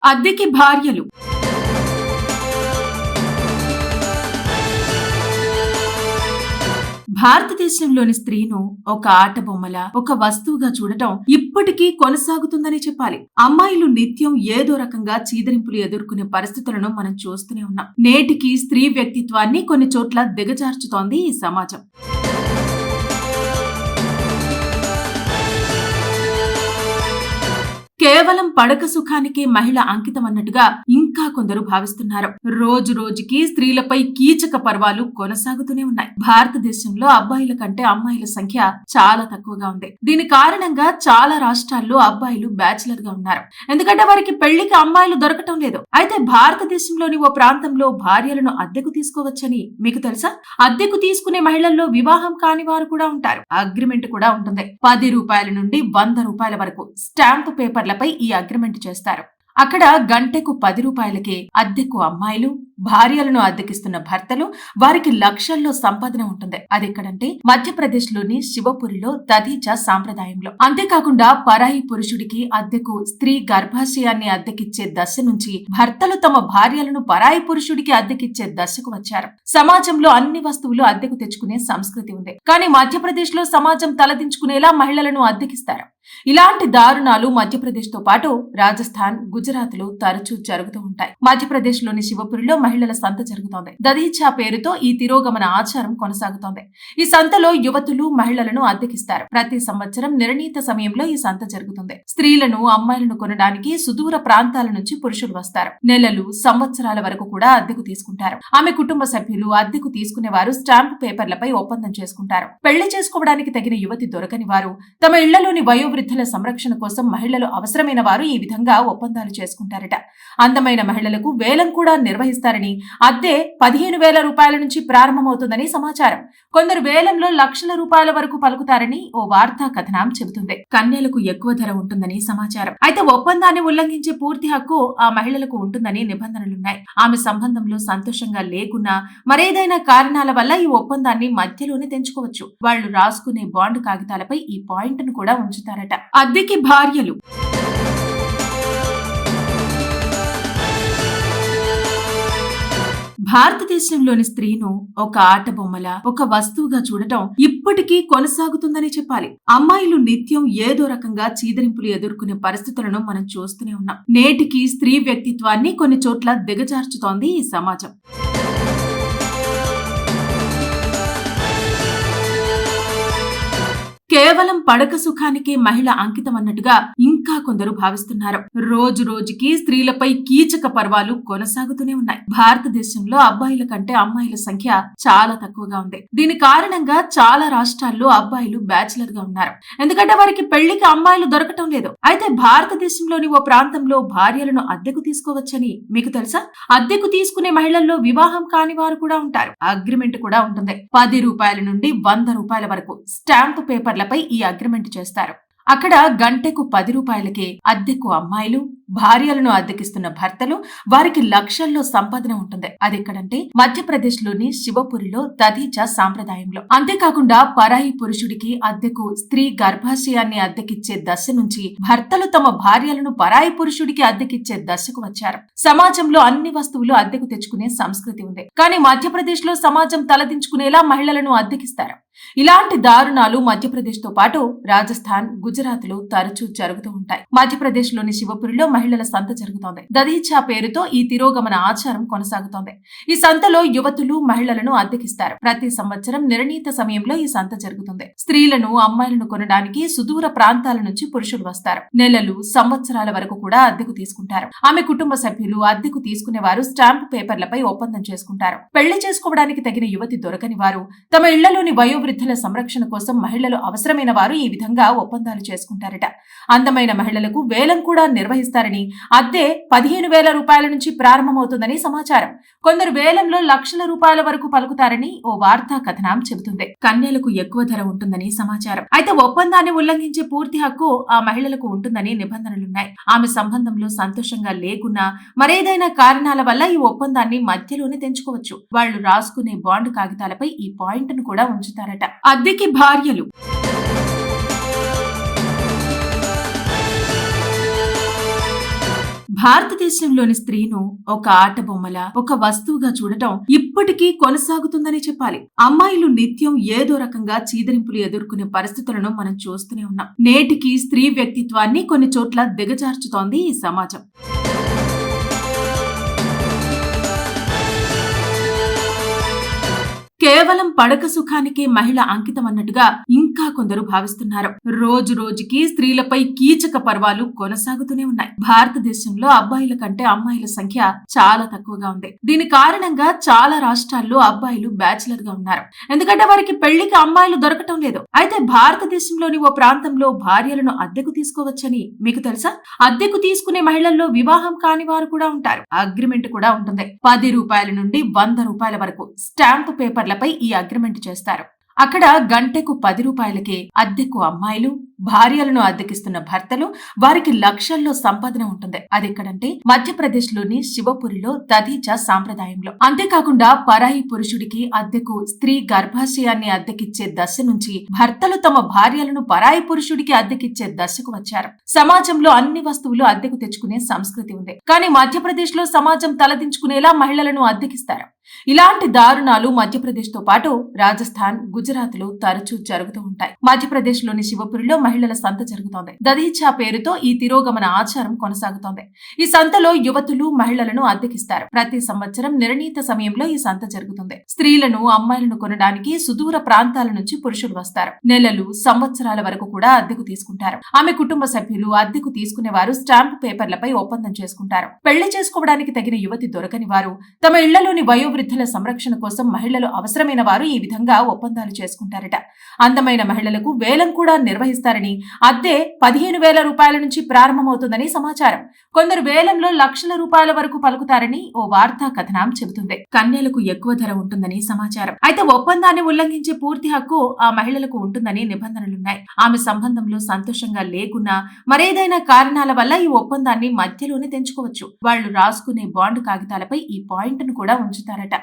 అద్దెకి భార్యలు. భారతదేశంలోని స్త్రీను ఒక ఆట బొమ్మలా, ఒక వస్తువుగా చూడటం ఇప్పటికీ కొనసాగుతుందని చెప్పాలి. అమ్మాయిలు నిత్యం ఏదో రకంగా చీదరింపులు ఎదుర్కొనే పరిస్థితులను మనం చూస్తూనే ఉన్నాం. నేటికి స్త్రీ వ్యక్తిత్వాన్ని కొన్ని చోట్ల దిగజార్చుతోంది ఈ సమాజం. కేవలం పడక సుఖానికే మహిళ అంకితం అన్నట్టుగా ఇంకా కొందరు భావిస్తున్నారు. రోజు రోజుకి స్త్రీలపై కీచక పర్వాలు కొనసాగుతూనే ఉన్నాయి. భారతదేశంలో అబ్బాయిల కంటే అమ్మాయిల సంఖ్య చాలా తక్కువగా ఉంది. దీని కారణంగా చాలా రాష్ట్రాల్లో అబ్బాయిలు బ్యాచిలర్ గా ఉన్నారు. ఎందుకంటే వారికి పెళ్లికి అమ్మాయిలు దొరకటం లేదు. అయితే భారతదేశంలోని ఓ ప్రాంతంలో భార్యలను అద్దెకు తీసుకోవచ్చని మీకు తెలుసా? అద్దెకు తీసుకునే మహిళల్లో వివాహం కాని వారు కూడా ఉంటారు. అగ్రిమెంట్ కూడా ఉంటుంది. 10 రూపాయల నుండి 100 రూపాయల వరకు స్టాంపు పేపర్ పై ఈ అగ్రిమెంట్ చేస్తారు. అక్కడ గంటకు 10 రూపాయలకే అద్దెకు అమ్మాయిలు, భార్యలను అద్దెకిస్తున్న భర్తలు, వారికి లక్షల్లో సంపాదన ఉంటుంది. అదెక్కడంటే మధ్యప్రదేశ్ లోని శివపురిలో దధీచా సాంప్రదాయంలో. అంతేకాకుండా పరాయి పురుషుడికి అద్దెకు స్త్రీ గర్భాశయాన్ని అద్దెకిచ్చే దశ నుంచి భర్తలు తమ భార్యలను పరాయి పురుషుడికి అద్దెకిచ్చే దశకు వచ్చారు. సమాజంలో అన్ని వస్తువులు అద్దెకు తెచ్చుకునే సంస్కృతి ఉంది. కానీ మధ్యప్రదేశ్ లో సమాజం తలదించుకునేలా మహిళలను అద్దెకిస్తారు. ఇలాంటి దారుణాలు మధ్యప్రదేశ్ తో పాటు రాజస్థాన్, గుజరాత్ లో తరచూ జరుగుతూ ఉంటాయి. మధ్యప్రదేశ్ లోని శివపురిలో మహిళల సంత జరుగుతోంది. దధీచా పేరుతో ఈ తిరోగమన ఆచారం కొనసాగుతోంది. ఈ సంతలో యువతులు మహిళలను అద్దెకిస్తారు. ప్రతి సంవత్సరం నిర్ణీత సమయంలో ఈ సంత జరుగుతుంది. స్త్రీలను, అమ్మాయిలను కొనడానికి సుదూర ప్రాంతాల నుంచి పురుషులు వస్తారు. నెలలు, సంవత్సరాల వరకు కూడా అద్దెకు తీసుకుంటారు. ఆమె కుటుంబ సభ్యులు, అద్దెకు తీసుకునే వారు స్టాంపు పేపర్లపై ఒప్పందం చేసుకుంటారు. పెళ్లి చేసుకోవడానికి తగిన యువతి దొరకని వారు, తమ ఇళ్లలోని వయోవృద్ధుల సంరక్షణ కోసం మహిళలు అవసరమైన వారు ఈ విధంగా ఒప్పందాలు చేసుకుంటారట. అందమైన మహిళలకు వేలం కూడా నిర్వహిస్తారని, అద్దె 15,000 రూపాయల నుంచి ప్రారంభమవుతుందని సమాచారం. కొందరు వేలంలో లక్షల రూపాయల వరకు పలుకుతారని ఓ వార్తా కథనం చెబుతుంది. కన్యలకు ఎక్కువ ధర ఉంటుందని సమాచారం. అయితే ఒప్పందాన్ని ఉల్లంఘించే పూర్తి హక్కు ఆ మహిళలకు ఉంటుందని నిబంధనలున్నాయి. ఆమె సంబంధంలో సంతోషంగా లేకున్నా మరేదైనా కారణాల వల్ల ఈ ఒప్పందాన్ని మధ్యలోనే తెంచుకోవచ్చు. వాళ్లు రాసుకునే బాండ్ కాగితాలపై ఈ పాయింట్ ను కూడా ఉంచుతారట. అద్దెకి భార్యలు. భారతదేశంలోని స్త్రీను ఒక ఆట బొమ్మలా, ఒక వస్తువుగా చూడటం ఇప్పటికీ కొనసాగుతుందని చెప్పాలి. అమ్మాయిలు నిత్యం ఏదో రకంగా చీదరింపులు ఎదుర్కొనే పరిస్థితులను మనం చూస్తూనే ఉన్నాం. నేటికి స్త్రీ వ్యక్తిత్వాన్ని కొన్ని చోట్ల దిగజార్చుతోంది ఈ సమాజం. కేవలం పడక సుఖానికే మహిళ అంకితం అన్నట్టుగా ఇంకా కొందరు భావిస్తున్నారు. రోజు రోజుకి స్త్రీలపై కీచక పర్వాలు కొనసాగుతూనే ఉన్నాయి. భారతదేశంలో అబ్బాయిల కంటే అమ్మాయిల సంఖ్య చాలా తక్కువగా ఉంది. దీని కారణంగా చాలా రాష్ట్రాల్లో అబ్బాయిలు బ్యాచిలర్ గా ఉన్నారు. ఎందుకంటే వారికి పెళ్లికి అమ్మాయిలు దొరకటం లేదు. అయితే భారతదేశంలోని ఓ ప్రాంతంలో భార్యలను అద్దెకు తీసుకోవచ్చని మీకు తెలుసా? అద్దెకు తీసుకునే మహిళల్లో వివాహం కాని వారు కూడా ఉంటారు. అగ్రిమెంట్ కూడా ఉంటుంది. 10 రూపాయల నుండి 100 రూపాయల వరకు స్టాంపు పేపర్ పై ఈ అగ్రిమెంట్ చేస్తారు. అక్కడ గంటకు 10 రూపాయలకే అద్దెకు అమ్మాయిలు, భార్యలను అద్దెకిస్తున్న భర్తలు, వారికి లక్షల్లో సంపాదన ఉంటుంది. అదెక్కడంటే మధ్యప్రదేశ్ లోని శివపురిలో దధీచా సాంప్రదాయంలో. అంతేకాకుండా పరాయి పురుషుడికి అద్దెకు స్త్రీ గర్భాశయాన్ని అద్దెకిచ్చే దశ నుంచి భర్తలు తమ భార్యలను పరాయి పురుషుడికి అద్దెకిచ్చే దశకు వచ్చారు. సమాజంలో అన్ని వస్తువులు అద్దెకు తెచ్చుకునే సంస్కృతి ఉంది. కానీ మధ్యప్రదేశ్ లో సమాజం తలదించుకునేలా మహిళలను అద్దెకిస్తారు. ఇలాంటి దారుణాలు మధ్యప్రదేశ్ తో పాటు రాజస్థాన్, గుజరాత్ లో తరచూ జరుగుతూ ఉంటాయి. మధ్యప్రదేశ్ లోని శివపురిలో మహిళల సంత జరుగుతోంది. దధీచా పేరుతో ఈ తిరోగమన ఆచారం కొనసాగుతోంది. ఈ సంతలో యువతులు మహిళలను అద్దెకిస్తారు. ప్రతి సంవత్సరం నిర్ణీత సమయంలో ఈ సంత జరుగుతుంది. స్త్రీలను, అమ్మాయిలను కొనడానికి సుదూర ప్రాంతాల నుంచి పురుషులు వస్తారు. నెలలు, సంవత్సరాల వరకు కూడా అద్దెకు తీసుకుంటారు. ఆమె కుటుంబ సభ్యులు, అద్దెకు తీసుకునే వారు స్టాంపు పేపర్లపై ఒప్పందం చేసుకుంటారు. పెళ్లి చేసుకోవడానికి తగిన యువతి దొరకని వారు, తమ ఇళ్లలోని వయోవృద్ధుల సంరక్షణ కోసం మహిళలు అవసరమైన వారు ఈ విధంగా ఒప్పందాలు చేసుకుంటారట. అందమైన మహిళలకు వేలం కూడా నిర్వహిస్తారని, అద్దె 15,000 రూపాయల నుంచి ప్రారంభమవుతుందని సమాచారం. కొందరు వేలంలో లక్షల రూపాయల వరకు పలుకుతారని ఓ వార్తా కథనం చెబుతుంది. కన్యలకు ఎక్కువ ధర ఉంటుందని సమాచారం. అయితే ఒప్పందాన్ని ఉల్లంఘించే పూర్తి హక్కు ఆ మహిళలకు ఉంటుందని నిబంధనలున్నాయి. ఆమె సంబంధంలో సంతోషంగా లేకున్నా మరేదైనా కారణాల వల్ల ఈ ఒప్పందాన్ని మధ్యలోనే తెంచుకోవచ్చు. వాళ్లు రాసుకునే బాండ్ కాగితాలపై ఈ పాయింట్ ను కూడా ఉంచుతారట. అద్దెకి భార్యలు. భారతదేశంలోని స్త్రీను ఒక ఆట బొమ్మల, ఒక వస్తువుగా చూడటం ఇప్పటికీ కొనసాగుతుందని చెప్పాలి. అమ్మాయిలు నిత్యం ఏదో రకంగా చీదరింపులు ఎదుర్కొనే పరిస్థితులను మనం చూస్తూనే ఉన్నాం. నేటికి స్త్రీ వ్యక్తిత్వాన్ని కొన్ని చోట్ల దిగజార్చుతోంది ఈ సమాజం. కేవలం పడక సుఖానికే మహిళ అంకితం అన్నట్టుగా ఇంకా కొందరు భావిస్తున్నారు. రోజు రోజుకి స్త్రీలపై కీచక పర్వాలు కొనసాగుతూనే ఉన్నాయి. భారతదేశంలో అబ్బాయిల కంటే అమ్మాయిల సంఖ్య చాలా తక్కువగా ఉంది. దీని కారణంగా చాలా రాష్ట్రాల్లో అబ్బాయిలు బ్యాచిలర్ గా ఉన్నారు. ఎందుకంటే వారికి పెళ్లికి అమ్మాయిలు దొరకటం లేదు. అయితే భారతదేశంలోని ఓ ప్రాంతంలో భార్యలను అద్దెకు తీసుకోవచ్చని మీకు తెలుసా? అద్దెకు తీసుకునే మహిళల్లో వివాహం కాని వారు కూడా ఉంటారు. అగ్రిమెంట్ కూడా ఉంటుంది. 10 రూపాయల నుండి 100 రూపాయల వరకు స్టాంపు పేపర్ పై ఈ అగ్రిమెంట్ చేస్తారు. అక్కడ గంటకు 10 రూపాయలకే అద్దెకు అమ్మాయిలు, భార్యలను అద్దెకిస్తున్న భర్తలు, వారికి లక్షల్లో సంపాదన ఉంటుంది. అదెక్కడంటే మధ్యప్రదేశ్ లోని శివపురిలో దధీచా సాంప్రదాయంలో. అంతేకాకుండా పరాయి పురుషుడికి అద్దెకు స్త్రీ గర్భాశయాన్ని అద్దెకిచ్చే దశ నుంచి భర్తలు తమ భార్యలను పరాయి పురుషుడికి అద్దెకిచ్చే దశకు వచ్చారు. సమాజంలో అన్ని వస్తువులు అద్దెకు తెచ్చుకునే సంస్కృతి ఉంది. కానీ మధ్యప్రదేశ్ లో సమాజం తలదించుకునేలా మహిళలను అద్దెకిస్తారు. ఇలాంటి దారుణాలు మధ్యప్రదేశ్ తో పాటు రాజస్థాన్, గుజరాత్ లో తరచూ జరుగుతూ ఉంటాయి. మధ్యప్రదేశ్ లోని శివపురిలో మహిళల సంత జరుగుతోంది. దధీచా పేరుతో ఈ తిరోగమన ఆచారం కొనసాగుతోంది. ఈ సంతలో యువతులు మహిళలను అద్దెకిస్తారు. ప్రతి సంవత్సరం నిర్ణీత సమయంలో ఈ సంత జరుగుతుంది. స్త్రీలను, అమ్మాయిలను కొనడానికి సుదూర ప్రాంతాల నుంచి పురుషులు వస్తారు. నెలలు, సంవత్సరాల వరకు కూడా అద్దెకు తీసుకుంటారు. ఆమె కుటుంబ సభ్యులు, అద్దెకు తీసుకునే వారు స్టాంపు పేపర్లపై ఒప్పందం చేసుకుంటారు. పెళ్లి చేసుకోవడానికి తగిన యువతి దొరకని వారు, తమ ఇళ్లలోని వయోవృద్ధుల సంరక్షణ కోసం మహిళలు అవసరమైన వారు ఈ విధంగా ఒప్పందాలు చేసుకుంటారట. అందమైన మహిళలకు వేలం కూడా నిర్వహిస్తారని, అద్దె 15,000 రూపాయల నుంచి ప్రారంభమవుతుందని సమాచారం. కొందరు వేలంలో లక్షల రూపాయల వరకు పలుకుతారని ఓ వార్తా కథనం చెబుతుంది. కన్యలకు ఎక్కువ ధర ఉంటుందని సమాచారం. అయితే ఒప్పందాన్ని ఉల్లంఘించే పూర్తి హక్కు ఆ మహిళలకు ఉంటుందని నిబంధనలున్నాయి. ఆమె సంబంధంలో సంతోషంగా లేకున్నా మరేదైనా కారణాల వల్ల ఈ ఒప్పందాన్ని మధ్యలోనే తెంచుకోవచ్చు. వాళ్లు రాసుకునే బాండ్ కాగితాలపై ఈ పాయింట్ ను కూడా ఉంచుతారట.